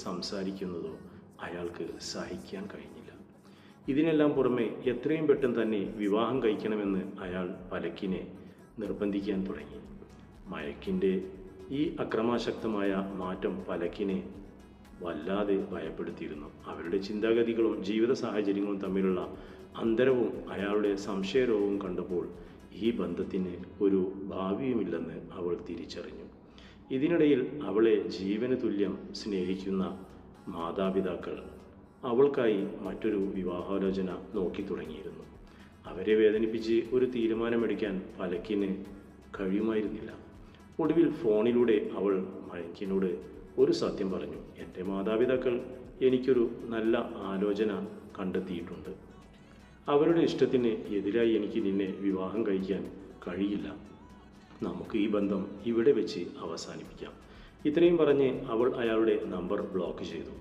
സംസാരിക്കുന്നതോ അയാൾക്ക് സഹിക്കാൻ കഴിഞ്ഞില്ല. ഇതിനെല്ലാം പുറമെ എത്രയും പെട്ടെന്ന് തന്നെ വിവാഹം കഴിക്കണമെന്ന് അയാൾ പലക്കിനെ നിർബന്ധിക്കാൻ തുടങ്ങി. മയക്കിൻ്റെ ഈ അക്രമാസക്തമായ മാറ്റം പലക്കിനെ വല്ലാതെ ഭയപ്പെടുത്തിയിരുന്നു. അവരുടെ ചിന്താഗതികളും ജീവിത സാഹചര്യങ്ങളും തമ്മിലുള്ള അന്തരവും അയാളുടെ സംശയരോഗവും കണ്ടപ്പോൾ ഈ ബന്ധത്തിന് ഒരു ഭാവിയുമില്ലെന്ന് അവൾ തിരിച്ചറിഞ്ഞു. ഇതിനിടയിൽ അവളെ ജീവന് തുല്യം സ്നേഹിക്കുന്ന മാതാപിതാക്കൾ അവൾക്കായി മറ്റൊരു വിവാഹാലോചന നോക്കി തുടങ്ങിയിരുന്നു. അവരെ വേദനിപ്പിച്ച് ഒരു തീരുമാനമെടുക്കാൻ പലക്കിന് കഴിയുമായിരുന്നില്ല. ഒടുവിൽ ഫോണിലൂടെ അവൾ മയക്കിനോട് ഒരു സത്യം പറഞ്ഞു. എൻ്റെ മാതാപിതാക്കൾ എനിക്കൊരു നല്ല ആലോചന കണ്ടെത്തിയിട്ടുണ്ട്. അവരുടെ ഇഷ്ടത്തിന് എതിരായി എനിക്ക് നിന്നെ വിവാഹം കഴിക്കാൻ കഴിയില്ല. നമുക്ക് ഈ ബന്ധം ഇവിടെ വെച്ച് അവസാനിപ്പിക്കാം. ഇത്രയും പറഞ്ഞ് അവൾ അയാളുടെ നമ്പർ ബ്ലോക്ക് ചെയ്തു.